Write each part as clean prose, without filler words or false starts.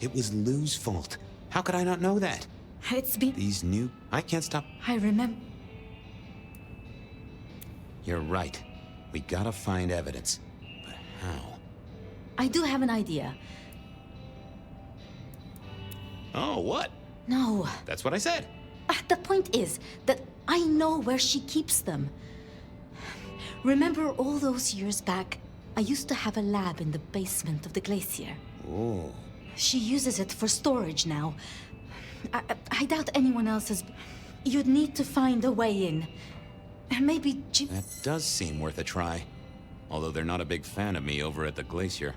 It was Lou's fault. How could I not know that? It's been... These new... I can't stop... I remember... You're right. We gotta find evidence. But how? I do have an idea. Oh, what? No. That's what I said. The point is that I know where she keeps them. Remember all those years back, I used to have a lab in the basement of the glacier. Oh. She uses it for storage now. I doubt anyone else has... You'd need to find a way in. Maybe Jim... That does seem worth a try. Although they're not a big fan of me over at the glacier.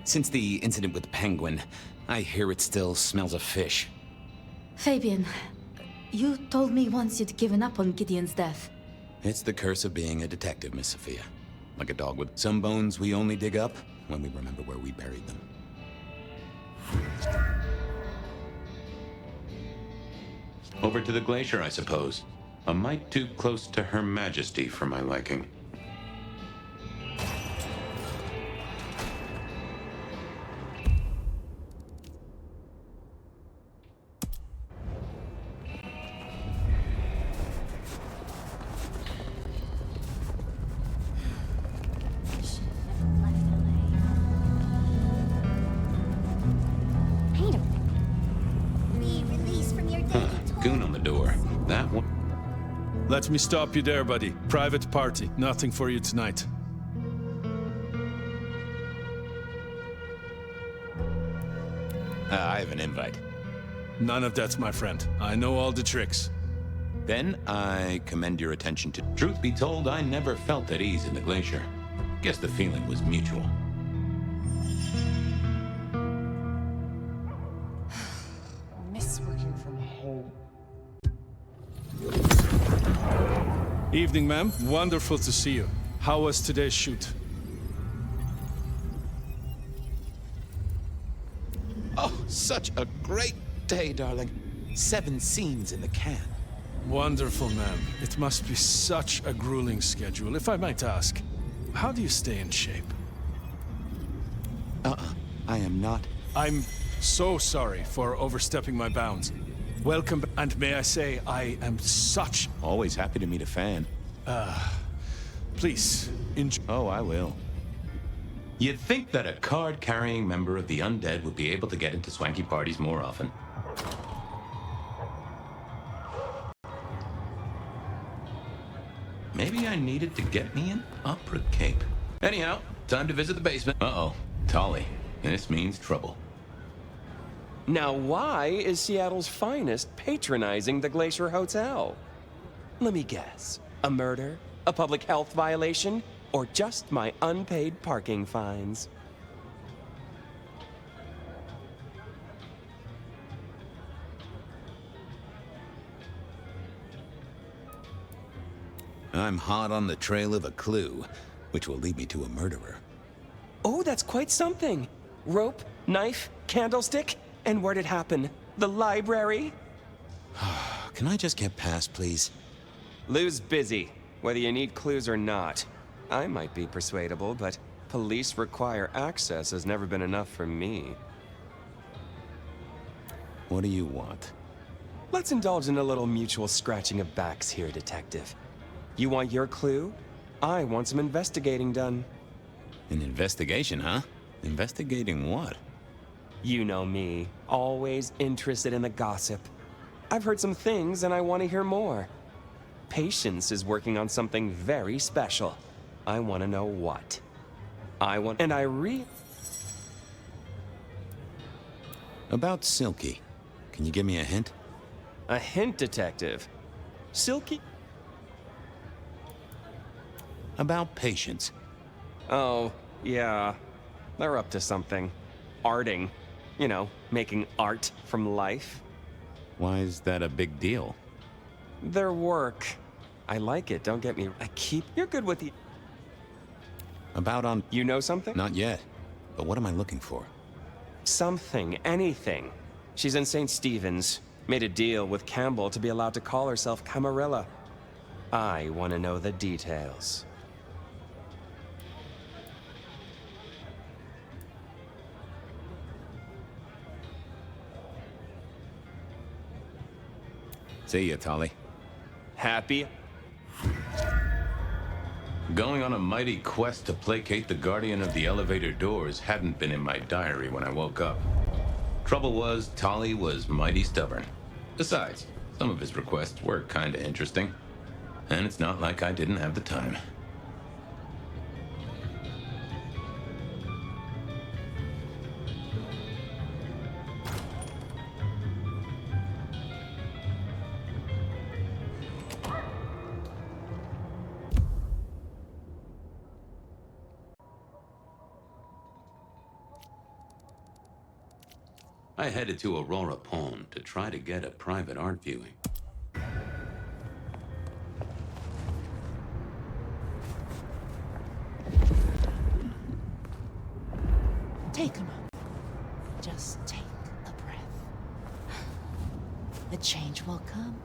Since the incident with the penguin, I hear it still smells of fish. Fabian, you told me once you'd given up on Gideon's death. It's the curse of being a detective, Miss Sophia. Like a dog with some bones we only dig up when we remember where we buried them. Over to the glacier, I suppose. A mite too close to Her Majesty for my liking. Goon on the door. That one. Let me stop you there, buddy. Private party. Nothing for you tonight. I have an invite. None of that, my friend. I know all the tricks. Then I commend your attention to... Truth be told, I never felt at ease in the glacier. Guess the feeling was mutual. Miss working from home. Evening, ma'am. Wonderful to see you. How was today's shoot? Oh, such a great day, darling. 7 scenes in the can. Wonderful, ma'am. It must be such a grueling schedule. If I might ask, how do you stay in shape? I am not. I'm so sorry for overstepping my bounds. Welcome, and may I say, I am such... Always happy to meet a fan. Please, enjoy... Oh, I will. You'd think that a card-carrying member of the undead would be able to get into swanky parties more often. Maybe I needed to get me an opera cape. Anyhow, time to visit the basement. Uh-oh, Tolly. This means trouble. Now, why is Seattle's finest patronizing the Glacier Hotel? Let me guess. A murder? A public health violation? Or just my unpaid parking fines? I'm hot on the trail of a clue, which will lead me to a murderer. Oh, that's quite something. Rope, knife, candlestick, and where'd it happen? The library? Can I just get past, please? Lou's busy, whether you need clues or not. I might be persuadable, but police require access has never been enough for me. What do you want? Let's indulge in a little mutual scratching of backs here, Detective. You want your clue? I want some investigating done. An investigation, huh? Investigating what? You know me, always interested in the gossip. I've heard some things and I want to hear more. Patience is working on something very special. I want to know what. About Silky. Can you give me a hint? A hint, Detective. Silky? About Patience. Oh, yeah. They're up to something. Arting. You know, making art from life. Why is that a big deal? Their work. I like it, don't get me... You're good with the... About on... You know something? Not yet. But what am I looking for? Something, anything. She's in St. Stephen's. Made a deal with Campbell to be allowed to call herself Camarilla. I want to know the details. See ya, Tolly. Happy? Going on a mighty quest to placate the guardian of the elevator doors hadn't been in my diary when I woke up. Trouble was, Tolly was mighty stubborn. Besides, some of his requests were kinda interesting. And it's not like I didn't have the time. I headed to Aurora Pond to try to get a private art viewing. Take a moment. Just take a breath. The change will come.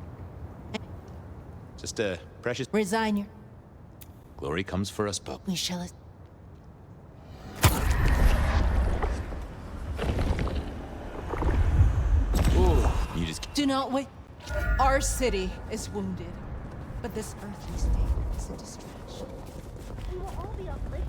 Just a precious Resign your... glory comes for us both. We shall... You just Do not wait. Our city is wounded, but this earthly state is a distraction. We will all be uplifted.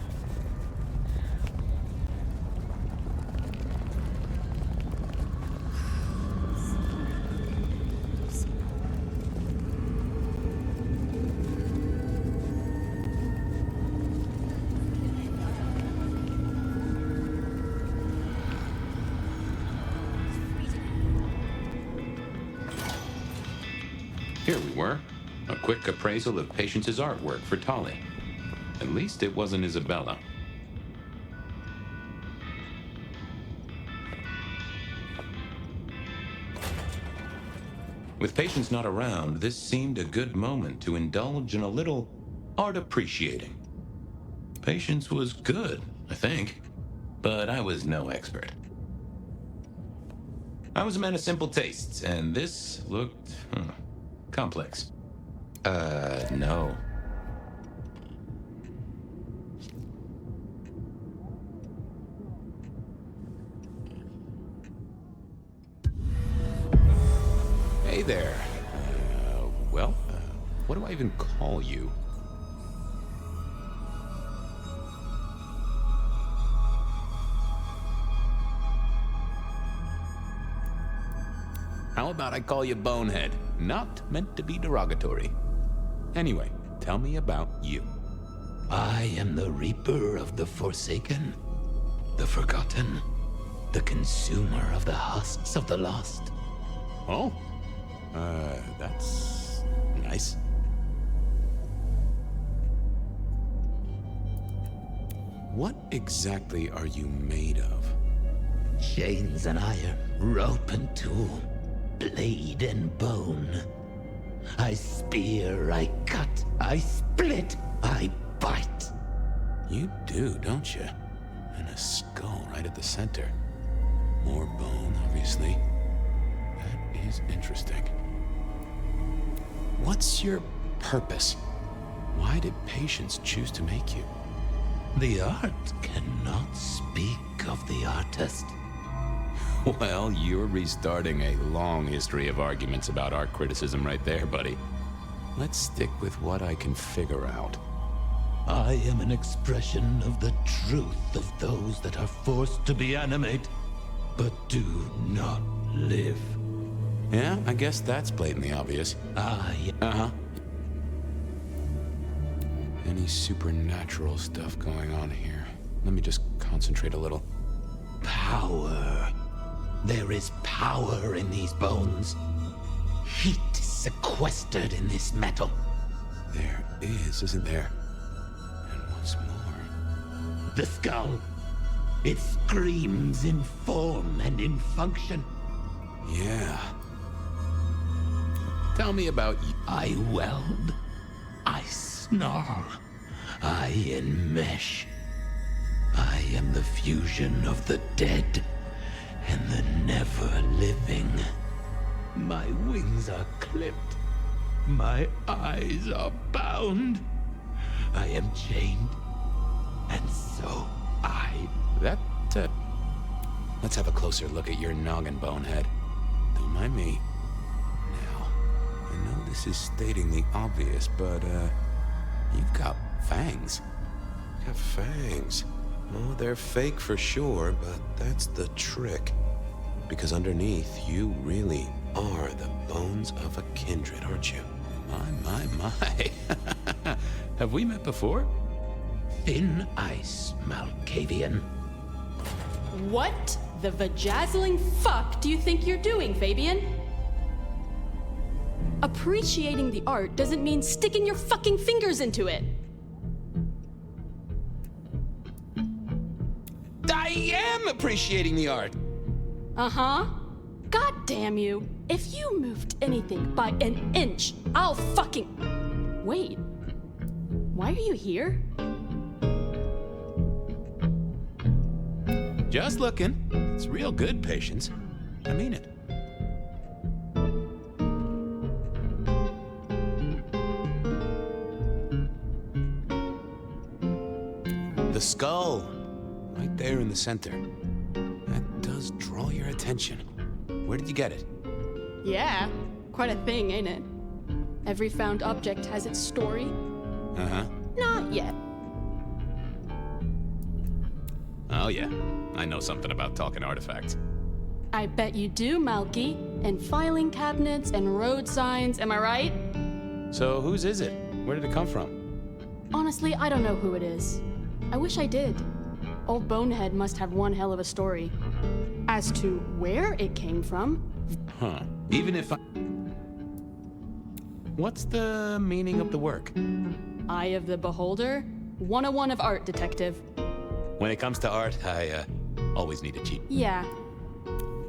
Here we were. A quick appraisal of Patience's artwork for Tolly. At least it wasn't Isabella. With Patience not around, this seemed a good moment to indulge in a little art appreciating. Patience was good, I think, but I was no expert. I was a man of simple tastes, and this looked complex. No. Hey there. What do I even call you? How about I call you Bonehead? Not meant to be derogatory. Anyway, tell me about you. I am the Reaper of the Forsaken, the Forgotten, the Consumer of the husks of the lost. Oh? That's nice. What exactly are you made of? Chains and iron, rope and tool, blade and bone. I spear, I cut, I split, I bite. You do, don't you? And a skull right at the center. More bone, obviously. That is interesting. What's your purpose? Why did Patience choose to make you? The art cannot speak of the artist. Well, you're restarting a long history of arguments about art criticism right there, buddy. Let's stick with what I can figure out. I am an expression of the truth of those that are forced to be animate, but do not live. Yeah, I guess that's blatantly obvious. I Any supernatural stuff going on here? Let me just concentrate a little. Power. There is power in these bones. Heat is sequestered in this metal. There is, isn't there? And what's more? The skull. It screams in form and in function. Yeah. Tell me about you. I weld. I snarl. I enmesh. I am the fusion of the dead and the never living. My wings are clipped. My eyes are bound. I am chained. And so Let's have a closer look at your noggin, bonehead. Don't mind me. Now, I know this is stating the obvious, but, you've got fangs. Got fangs. Oh, they're fake for sure, but that's the trick. Because underneath, you really are the bones of a kindred, aren't you? My. Have we met before? thin ice, Malkavian. What the vajazzling fuck do you think you're doing, Fabian? Appreciating the art doesn't mean sticking your fucking fingers into it. I am appreciating the art. Uh-huh. God damn you. If you moved anything by an inch, I'll fucking... Wait. Why are you here? Just looking. It's real good, Patience. I mean it. The skull. Right there in the center. That does draw your attention. Where did you get it? Yeah, quite a thing, ain't it? Every found object has its story. Uh-huh. Not yet. Oh, yeah. I know something about talking artifacts. I bet you do, Malky. And filing cabinets and road signs, am I right? So whose is it? Where did it come from? Honestly, I don't know who it is. I wish I did. Old Bonehead must have one hell of a story. As to where it came from... Huh. Even if I... What's the meaning of the work? Eye of the Beholder? 101 of art, detective. When it comes to art, I, always need a cheat. Yeah.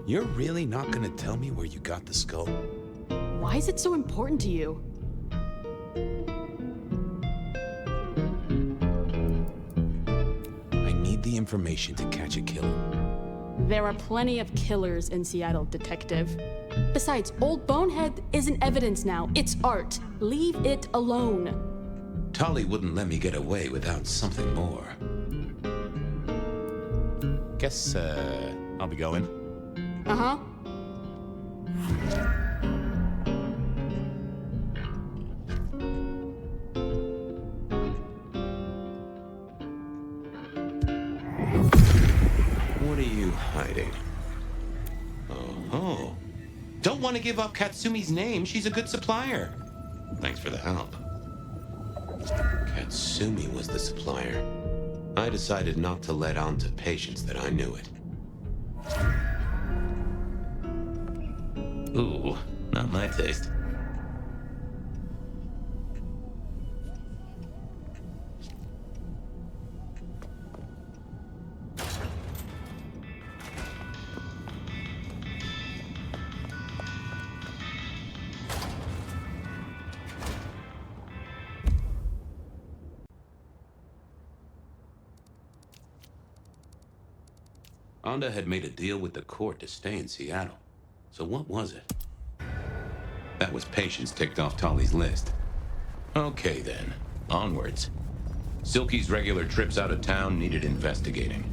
You're really not gonna tell me where you got the skull? Why is it so important to you? I need the information to catch a killer. There are plenty of killers in Seattle, detective. Besides, Old Bonehead isn't evidence now. It's art. Leave it alone. Tolly wouldn't let me get away without something more. Guess, I'll be going. Uh-huh. What are you hiding? Oh. Don't want to give up Katsumi's name. She's a good supplier. Thanks for the help. Katsumi was the supplier. I decided not to let on to Patience that I knew it. Ooh, not my taste. Onda had made a deal with the court to stay in Seattle. So what was it? That was Patience ticked off Tolly's list. Okay then, onwards. Silky's regular trips out of town needed investigating.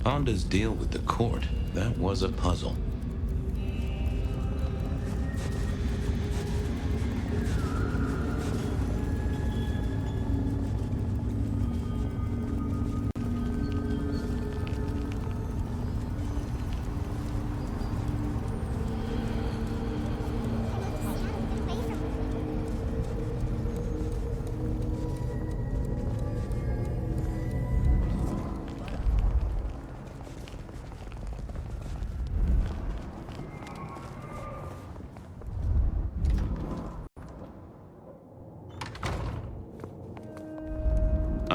Onda's deal with the court, that was a puzzle.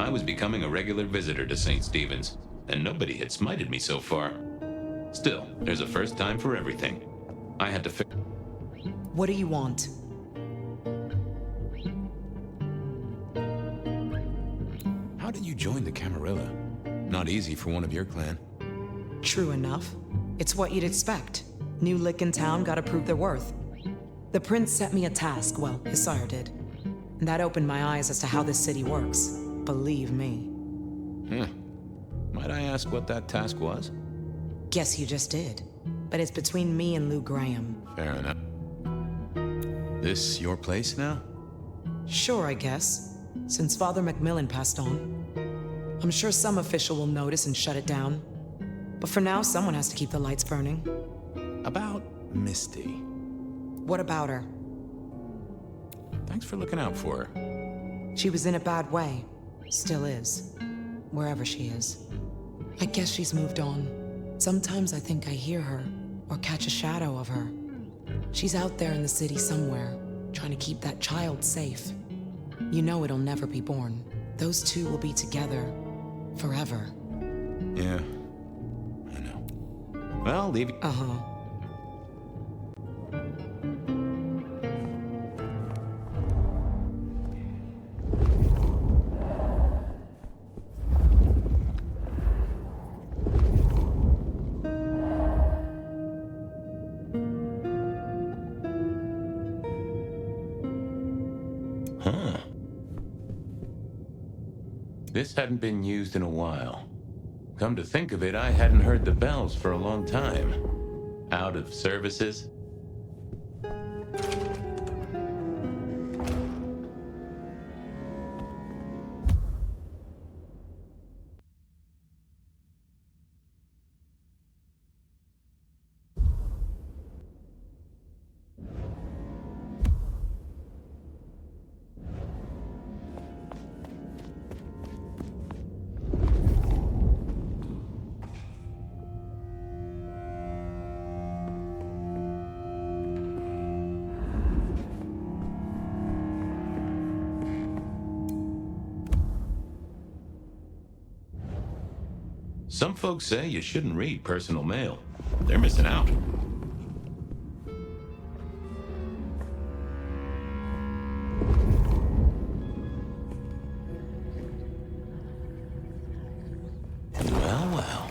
I was becoming a regular visitor to St. Stephen's, and nobody had smited me so far. Still, there's a first time for everything. I had to What do you want? How did you join the Camarilla? Not easy for one of your clan. True enough. It's what you'd expect. New lick in town gotta prove their worth. The prince set me a task, well, his sire did. And that opened my eyes as to how this city works. Believe me. Might I ask what that task was? Guess you just did. But it's between me and Lou Graham. Fair enough. This your place now? Sure, I guess. Since Father Macmillan passed on. I'm sure some official will notice and shut it down. But for now, someone has to keep the lights burning. About Misty. What about her? Thanks for looking out for her. She was in a bad way. Still is. Wherever she is. I guess she's moved on. Sometimes I think I hear her, or catch a shadow of her. She's out there in the city somewhere, trying to keep that child safe. You know it'll never be born. Those two will be together. Forever. Yeah. I know. Well, leave it. Uh-huh. Huh. This hadn't been used in a while. Come to think of it, I hadn't heard the bells for a long time. Out of services? Some folks say you shouldn't read personal mail. They're missing out. Well, well.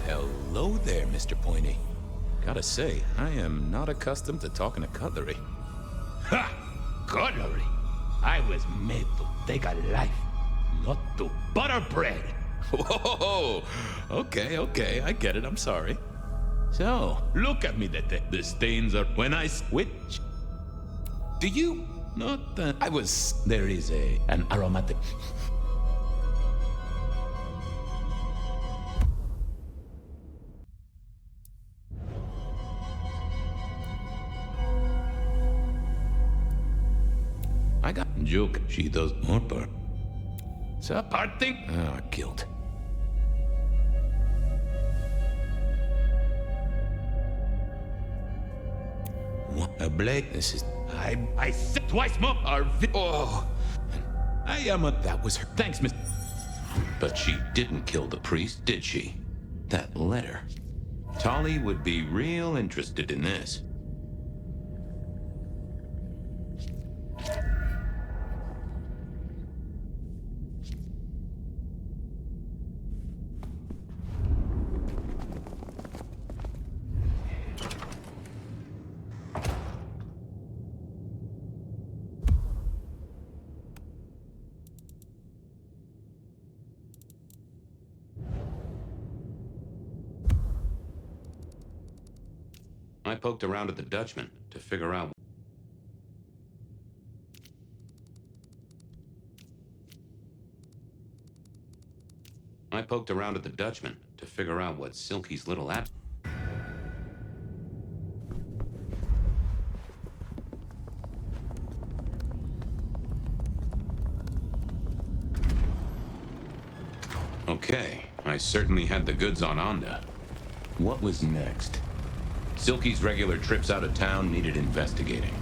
Hello there, Mr. Pointy. Gotta say, I am not accustomed to talking to cutlery. Ha! Cutlery! I was made to take a life, not to butter bread. Whoa! Okay, I get it, I'm sorry. So, Look at me, the stains are when I switch. do you not, I was... There is an aromatic. I got joke. She does more part. So, Parting? ah, guilt. What a blade. This is... I said twice more. Oh! I am a. That was her... Thanks, Miss. But she didn't kill the priest, did she? That letter. Tolly would be real interested in this. I poked around at the Dutchman to figure out... what Silky's little app... Okay, I certainly had the goods on Onda. What was next? Silky's regular trips out of town needed investigating.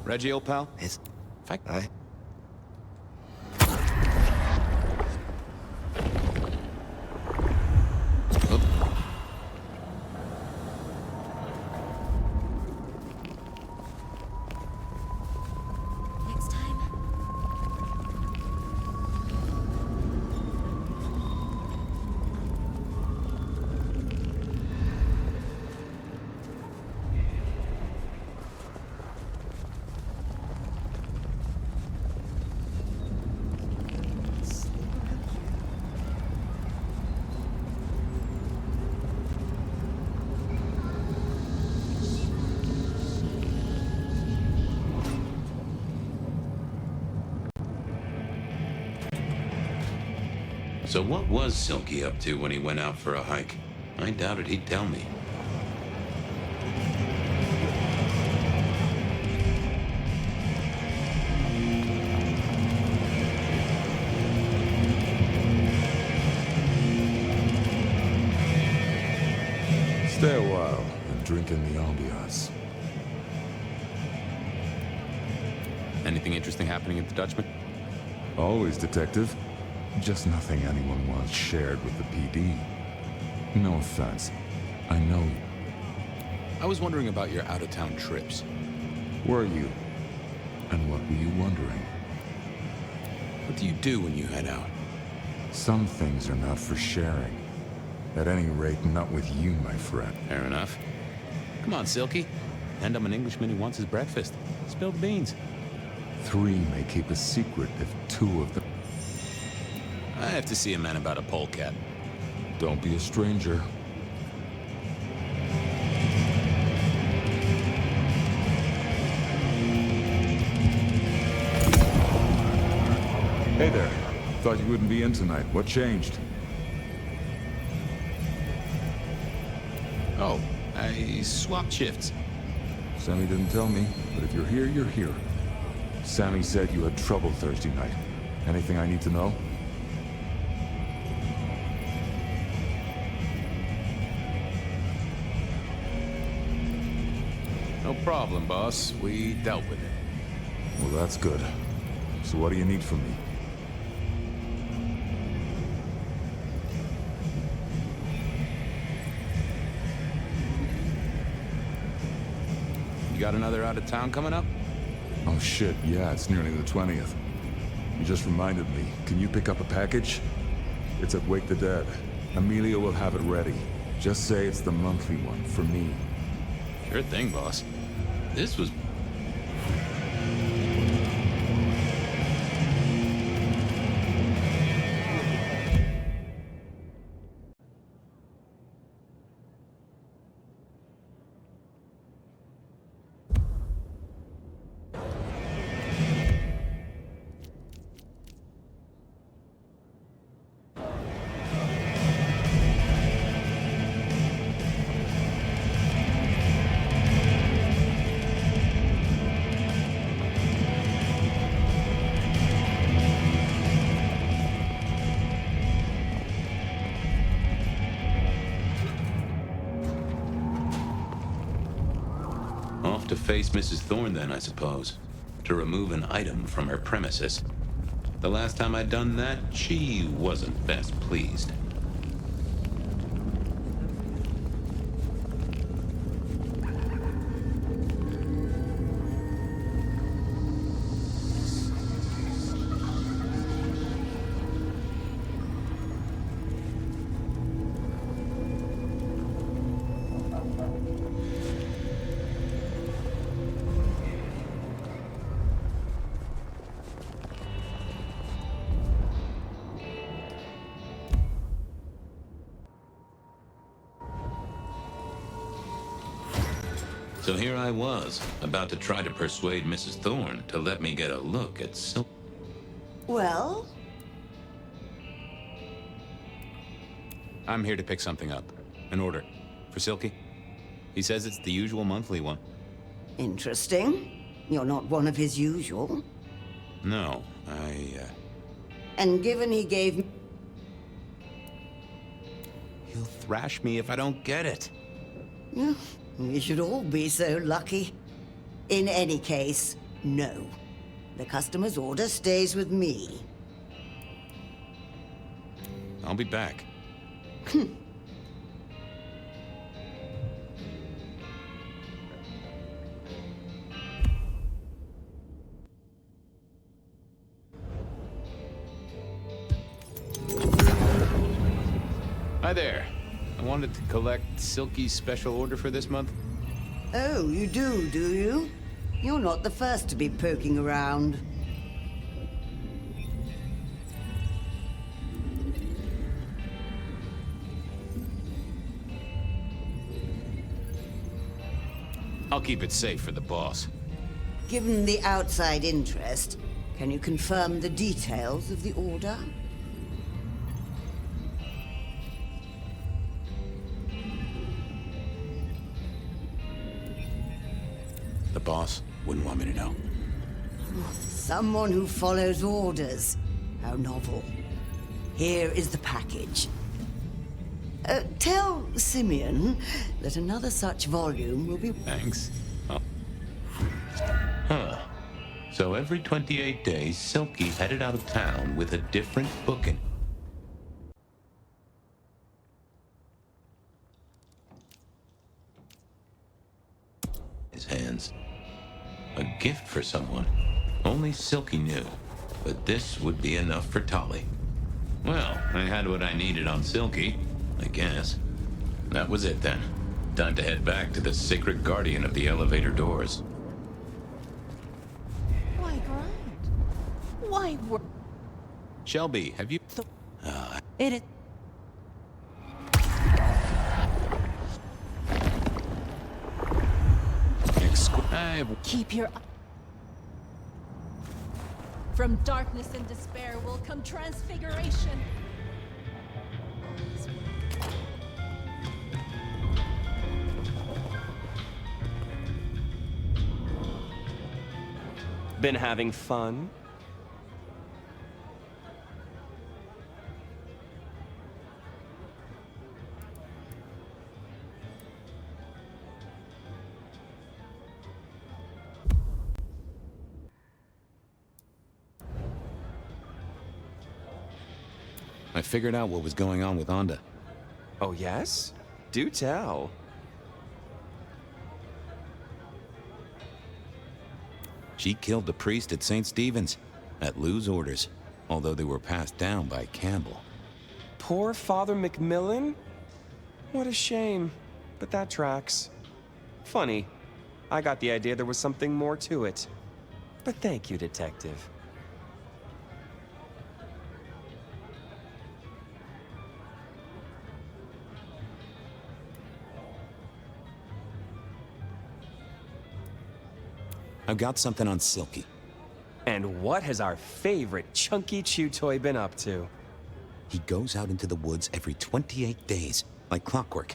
Reggie, old pal? It's... In fact, Next time. So what was Silky up to when he went out for a hike? I doubted he'd tell me. Stay a while and drink in the ambiance. anything interesting happening at the Dutchman? Always, Detective. Just nothing anyone wants shared with the PD. No offense. I know you. I was wondering about your out-of-town trips. Were you? And what were you wondering? What do you do when you head out? Some things are not for sharing. At any rate, not with you, my friend. Fair enough. Come on, Silky. And I'm an Englishman who wants his breakfast. Spill the beans. 3 may keep a secret if 2 of them... I have to see a man about a polecat. Don't be a stranger. Hey there. Thought you wouldn't be in tonight. What changed? Oh, I swapped shifts. Sammy didn't tell me, but if you're here, you're here. Sammy said you had trouble Thursday night. Anything I need to know? No problem, boss. We dealt with it. Well, that's good. So what do you need from me? You got another out of town coming up? Oh shit, yeah, it's nearly the 20th. You just reminded me. Can you pick up a package? It's at Wake the Dead. Amelia will have it ready. Just say it's the monthly one, for me. Sure thing, boss. This was... Off to face Mrs. Thorne then, I suppose. To remove an item from her premises. The last time I'd done that, she wasn't best pleased. So here I was, about to try to persuade Mrs. Thorne to let me get a look at Silk. Well? I'm here to pick something up. An order. For Silky. He says it's the usual monthly one. Interesting. You're not one of his usual. No, And given he gave... He'll thrash me if I don't get it. We should all be so lucky. In any case, No. The customer's order stays with me. I'll be back. Hi there. I wanted to collect Silky's special order for this month. Oh, you do you? You're not the first to be poking around. I'll keep it safe for the boss. Given the outside interest, can you confirm the details of the order? The boss wouldn't want me to know. Someone who follows orders. How novel. Here is the package. Tell Simeon that another such volume will be... Thanks. Oh. Huh. So every 28 days, Silky headed out of town with a different book in his hands. A gift for someone. Only Silky knew. But this would be enough for Tolly. Well, I had what I needed on Silky, I guess. That was it then. Time to head back to the sacred guardian of the elevator doors. Why grind? Why work? Shelby, have you... It is. Keep your... From darkness and despair will come transfiguration. Been having fun? I figured out what was going on with Onda. Oh, yes? Do tell. She killed the priest at St. Stephen's, at Lou's orders, although they were passed down by Campbell. Poor Father Macmillan? What a shame, but that tracks. Funny, I got the idea there was something more to it. But thank you, Detective. I've got something on Silky. And what has our favorite chunky chew toy been up to? He goes out into the woods every 28 days, like clockwork.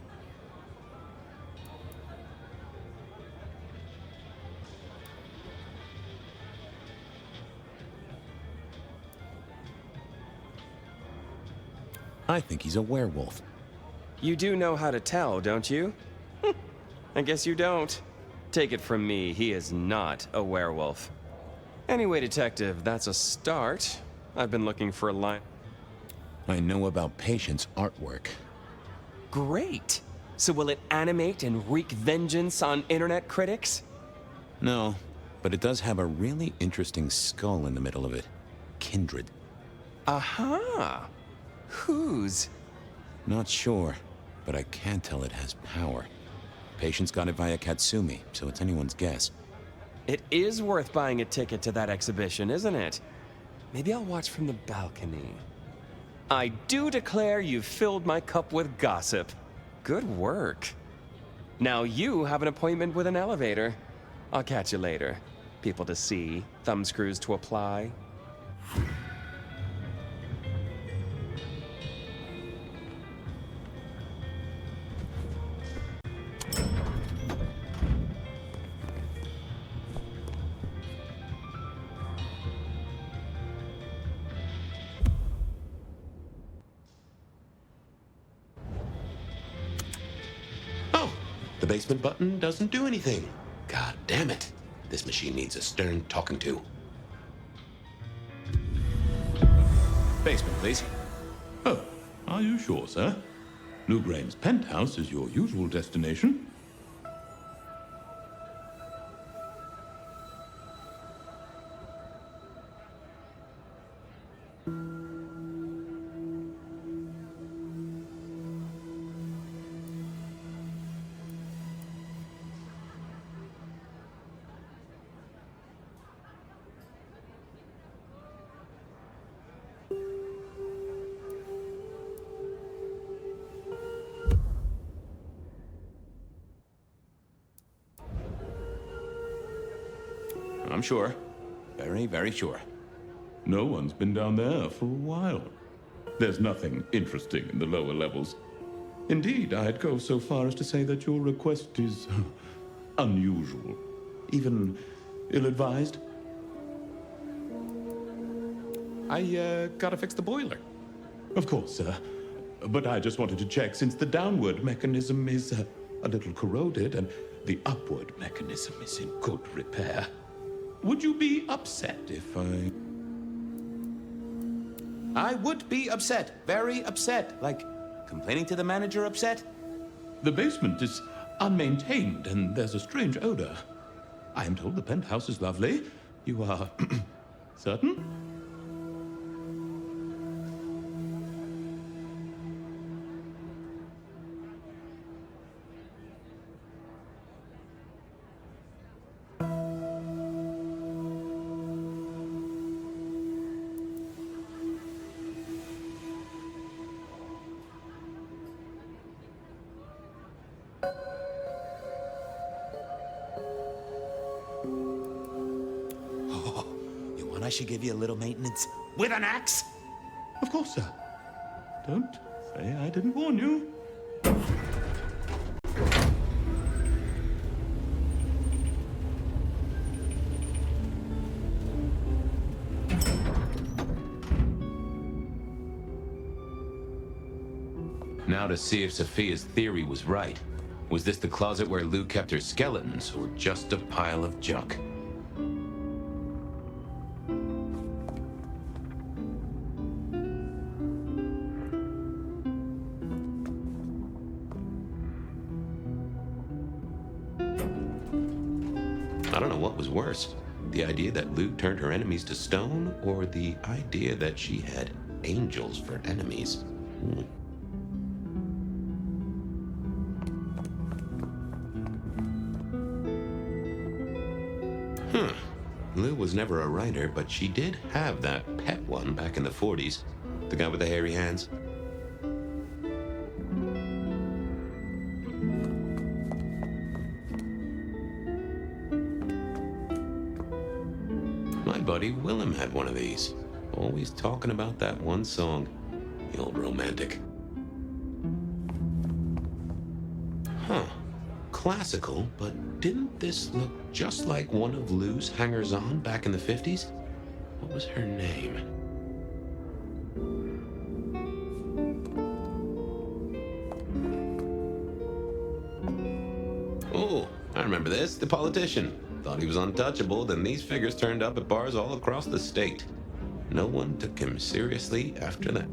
I think he's a werewolf. You do know how to tell, don't you? I guess you don't. Take it from me, he is not a werewolf. Anyway, Detective, that's a start. I've been looking for a line. I know about Patient's artwork. Great! So will it animate and wreak vengeance on internet critics? No, but it does have a really interesting skull in the middle of it. Kindred. Aha! Whose? Not sure, but I can tell it has power. Patient's got it via Katsumi, so it's anyone's guess. It is worth buying a ticket to that exhibition, isn't it? Maybe I'll watch from the balcony. I do declare you've filled my cup with gossip. Good work. Now you have an appointment with an elevator. I'll catch you later. People to see, thumbscrews to apply. The basement button doesn't do anything. God damn it. This machine needs a stern talking to. Basement, please. Oh, are you sure, sir? New Graham's penthouse is your usual destination. I'm sure. Very, very sure. No one's been down there for a while. There's nothing interesting in the lower levels. Indeed, I'd go so far as to say that your request is unusual, even ill-advised. I gotta fix the boiler. Of course, sir. But I just wanted to check, since the downward mechanism is a little corroded and the upward mechanism is in good repair. Would you be upset if I would be upset. Very upset. Like, complaining to the manager upset? The basement is unmaintained and there's a strange odor. I am told the penthouse is lovely. You are certain? I should give you a little maintenance with an axe? Of course, sir. Don't say I didn't warn you. Now to see if Sophia's theory was right. Was this the closet where Lou kept her skeletons, or just a pile of junk? I don't know what was worse. The idea that Lou turned her enemies to stone, or the idea that she had angels for enemies. Lou was never a writer, but she did have that pet one back in the 40s. The guy with the hairy hands. My buddy Willem had one of these. Always talking about that one song. The old romantic. Huh. Classical, but didn't this look just like one of Lou's hangers-on back in the 50s? What was her name? Oh, I remember this. The politician. Thought he was untouchable, then these figures turned up at bars all across the state. No one took him seriously after that.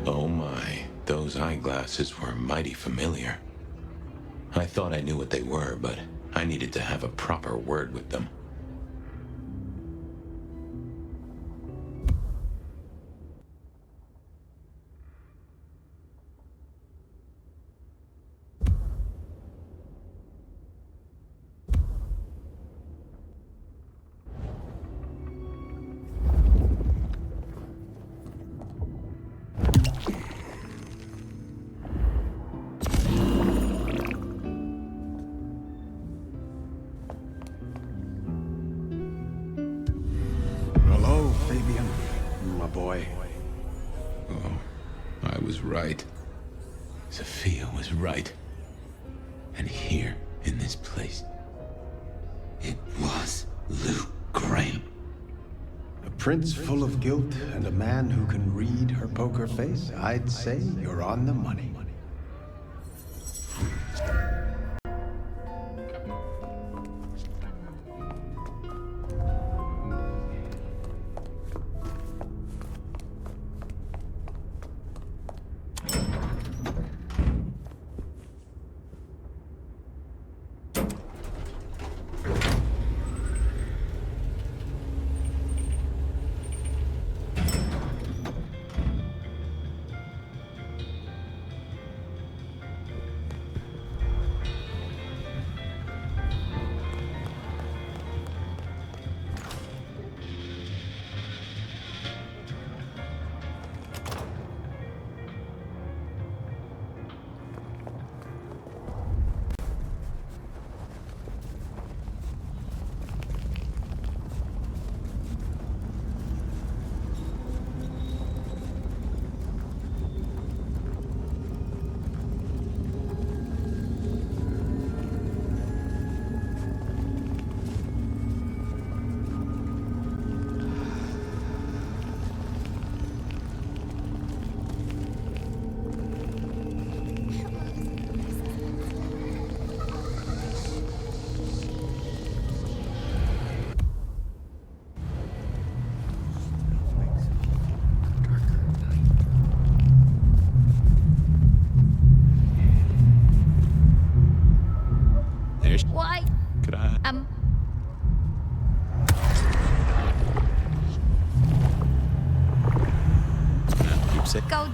Oh my, those eyeglasses were mighty familiar. I thought I knew what they were, but I needed to have a proper word with them. Right. Sophia was right. And here, in this place, it was Lou Graham. A prince full of guilt and a man who can read her poker face. I'd say you're on the money.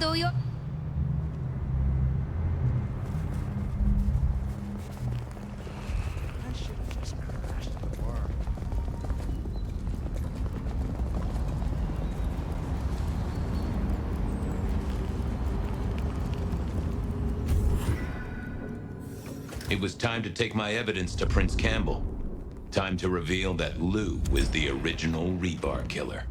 show your... I should have just crashed the bar. It was time to take my evidence to Prince Campbell. Time to reveal that Lou was the original rebar killer.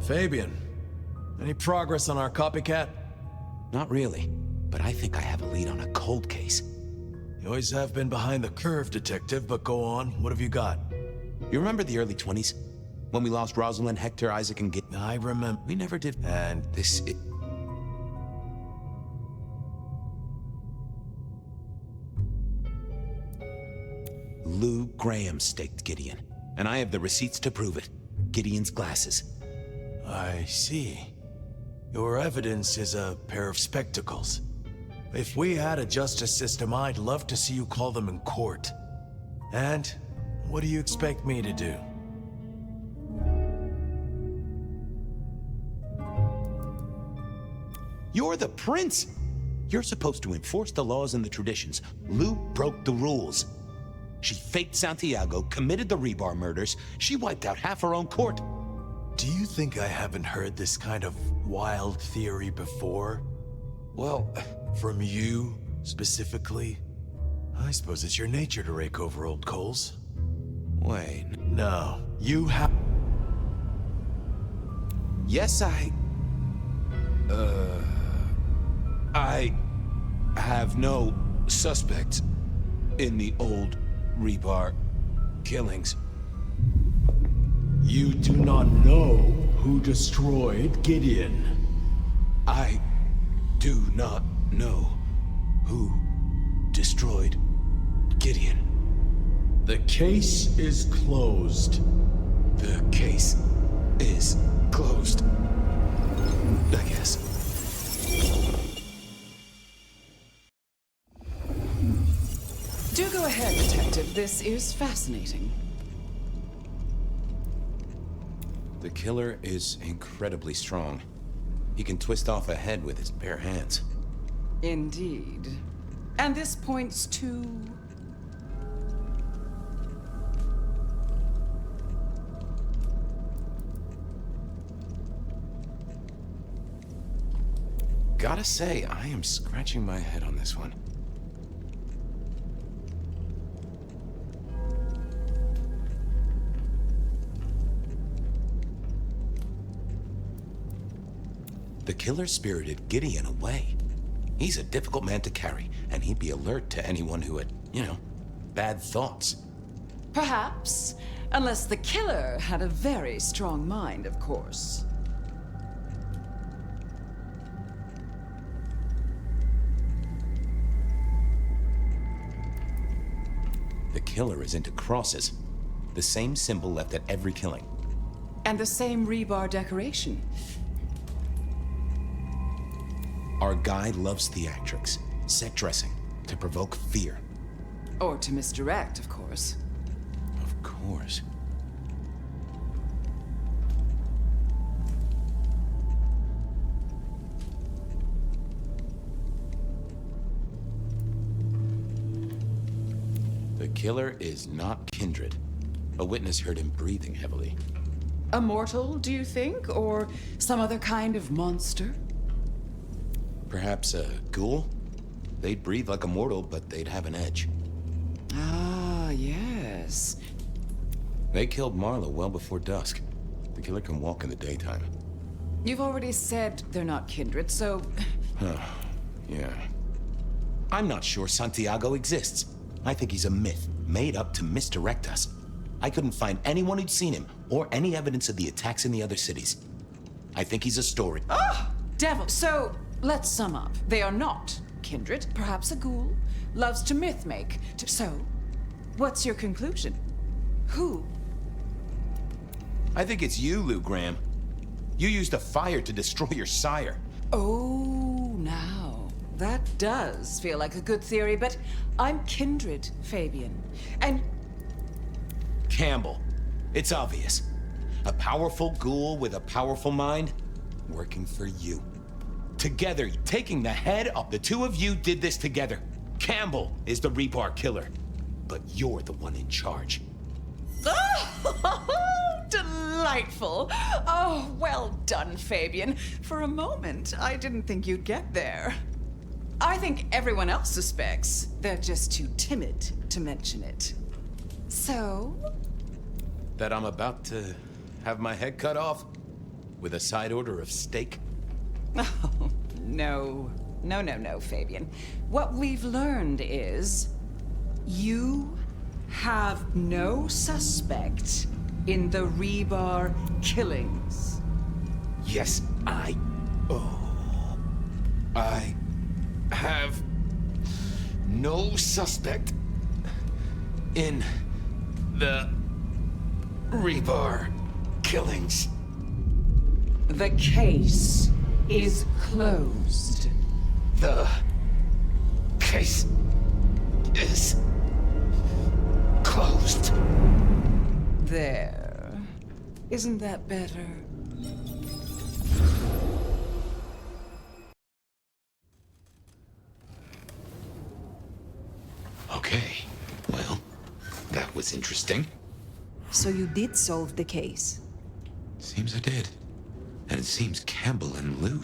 Fabian, any progress on our copycat? Not really, but I think I have a lead on a cold case. You always have been behind the curve, Detective, but go on. What have you got? You remember the early 20s? When we lost Rosalind, Hector, Isaac, and Gideon? I remember. We never did. And this... Lou Graham staked Gideon, and I have the receipts to prove it. Gideon's glasses. I see. Your evidence is a pair of spectacles. If we had a justice system, I'd love to see you call them in court. And what do you expect me to do? You're the prince! You're supposed to enforce the laws and the traditions. Lou broke the rules. She faked Santiago, committed the rebar murders. She wiped out half her own court. Do you think I haven't heard this kind of wild theory before? Well, from you, specifically? I suppose it's your nature to rake over old coals. Wait. No, you have... Yes, I have no suspects in the old rebar killings. You do not know who destroyed Gideon. I do not know who destroyed Gideon. The case is closed. The case is closed. I guess. Do go ahead, Detective. This is fascinating. The killer is incredibly strong. He can twist off a head with his bare hands. Indeed. And this points to... Gotta say, I am scratching my head on this one. The killer spirited Gideon away. He's a difficult man to carry, and he'd be alert to anyone who had, bad thoughts. Perhaps. Unless the killer had a very strong mind, of course. The killer is into crosses. The same symbol left at every killing. And the same rebar decoration. Our guy loves theatrics, set dressing, to provoke fear. Or to misdirect, of course. Of course. The killer is not Kindred. A witness heard him breathing heavily. A mortal, do you think? Or some other kind of monster? Perhaps a ghoul? They'd breathe like a mortal, but they'd have an edge. Ah, yes. They killed Marla well before dusk. The killer can walk in the daytime. You've already said they're not kindred, so... Yeah. I'm not sure Santiago exists. I think he's a myth, made up to misdirect us. I couldn't find anyone who'd seen him, or any evidence of the attacks in the other cities. I think he's a story. Ah! Devil! So, let's sum up. They are not kindred, perhaps a ghoul, loves to myth make. So, what's your conclusion? Who? I think it's you, Lou Graham. You used the fire to destroy your sire. Oh, now. That does feel like a good theory, but I'm kindred, Fabian. And Campbell. It's obvious. A powerful ghoul with a powerful mind, working for you. Together, taking the head of the two of you did this together. Campbell is the Rebar killer, but you're the one in charge. oh, delightful. Oh, well done, Fabian. For a moment, I didn't think you'd get there. I think everyone else suspects. They're just too timid to mention it. So? That I'm about to have my head cut off with a side order of steak? Oh, no. No, Fabian. What we've learned is you have no suspect in the Rebar killings. Yes, I have no suspect in the Rebar killings. The case is closed. The case is closed. There. Isn't that better? Okay, well, that was interesting. So you did solve the case? Seems I did. And it seems Campbell and Lou